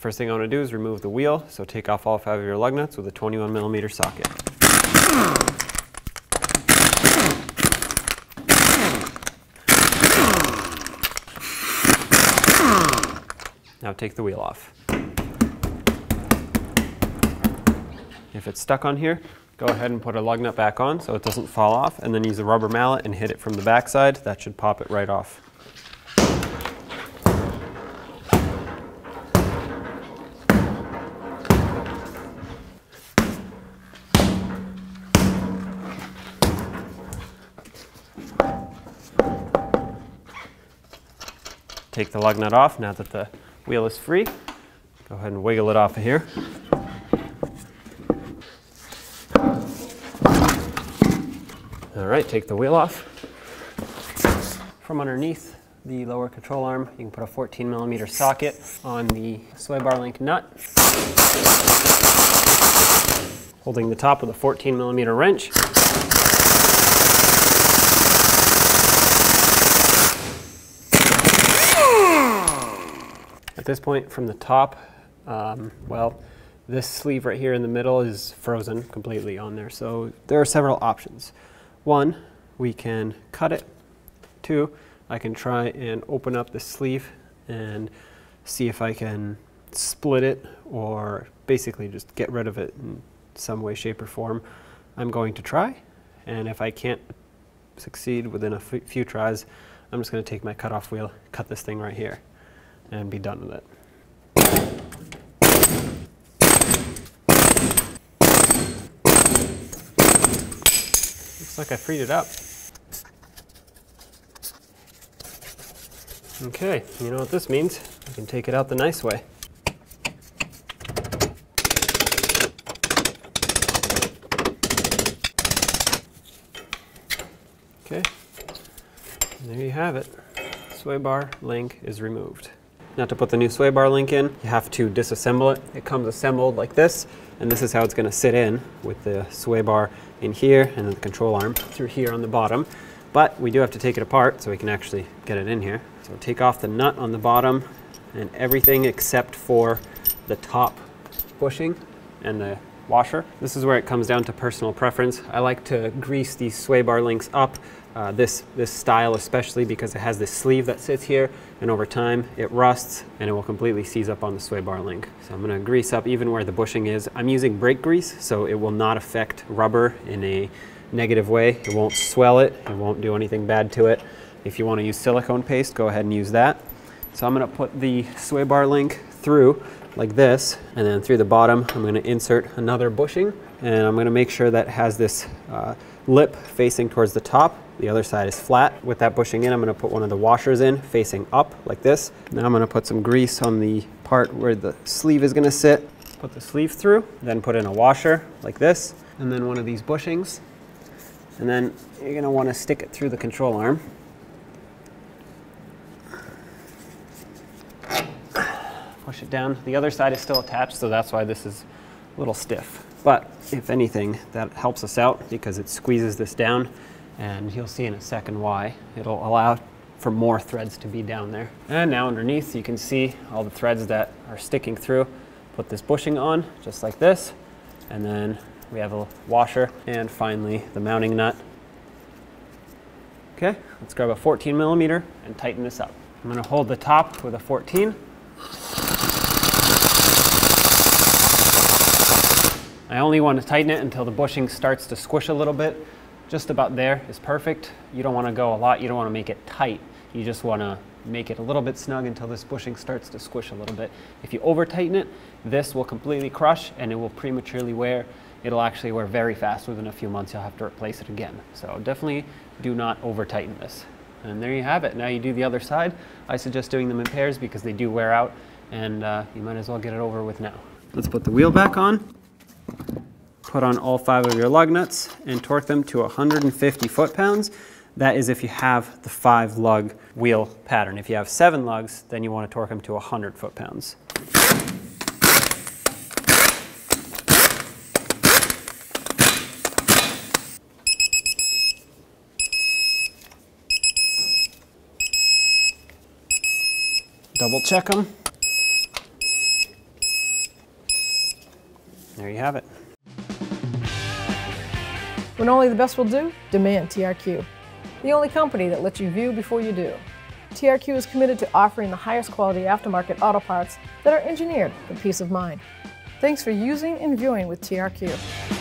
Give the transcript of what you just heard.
first thing I want to do is remove the wheel, so take off all 5 of your lug nuts with a 21mm socket. Now take the wheel off. If it's stuck on here, go ahead and put a lug nut back on so it doesn't fall off, and then use a rubber mallet and hit it from the back side. That should pop it right off. Take the lug nut off now that the wheel is free. Go ahead and wiggle it off of here. All right, take the wheel off. From underneath the lower control arm, you can put a 14mm socket on the sway bar link nut. Holding the top with a 14mm wrench. At this point, from the top, well, this sleeve right here in the middle is frozen completely on there. So there are several options. One, we can cut it. Two, I can try and open up the sleeve and see if I can split it or basically just get rid of it in some way, shape, or form. I'm going to try, and if I can't succeed within a few tries, I'm just going to take my cutoff wheel, cut this thing right here, and be done with it. Looks like I freed it up. Okay, you know what this means? I can take it out the nice way. Okay, and there you have it. Sway bar link is removed. Now to put the new sway bar link in, you have to disassemble it. It comes assembled like this, and this is how it's going to sit in, with the sway bar in here and then the control arm through here on the bottom. But we do have to take it apart so we can actually get it in here. So take off the nut on the bottom and everything except for the top bushing and the washer. This is where it comes down to personal preference. I like to grease these sway bar links up, this style especially, because it has this sleeve that sits here, and over time it rusts and it will completely seize up on the sway bar link. So I'm going to grease up even where the bushing is. I'm using brake grease, so it will not affect rubber in a negative way. It won't swell it, it won't do anything bad to it. If you want to use silicone paste, go ahead and use that. So I'm going to put the sway bar link through like this, and then through the bottom I'm going to insert another bushing, and I'm going to make sure that it has this lip facing towards the top. The other side is flat. With that bushing in, I'm going to put one of the washers in facing up like this. Now I'm going to put some grease on the part where the sleeve is going to sit. Put the sleeve through, then put in a washer like this, and then one of these bushings, and then you're going to want to stick it through the control arm. Push it down. The other side is still attached, so that's why this is a little stiff. But if anything, that helps us out because it squeezes this down, and you'll see in a second why. It'll allow for more threads to be down there. And now underneath you can see all the threads that are sticking through. Put this bushing on just like this, and then we have a washer, and finally the mounting nut. Okay, let's grab a 14mm and tighten this up. I'm going to hold the top with a 14. I only want to tighten it until the bushing starts to squish a little bit. Just about there is perfect. You don't want to go a lot. You don't want to make it tight. You just want to make it a little bit snug until this bushing starts to squish a little bit. If you over tighten it, this will completely crush and it will prematurely wear. It'll actually wear very fast. Within a few months you'll have to replace it again. So definitely do not over tighten this. And there you have it. Now you do the other side. I suggest doing them in pairs because they do wear out, and you might as well get it over with now. Let's put the wheel back on. Put on all 5 of your lug nuts and torque them to 150 foot-pounds. That is if you have the 5 lug wheel pattern. If you have 7 lugs, then you want to torque them to 100 foot-pounds. Double check them. There you have it. When only the best will do, demand TRQ. The only company that lets you view before you do. TRQ is committed to offering the highest quality aftermarket auto parts that are engineered for peace of mind. Thanks for using and viewing with TRQ.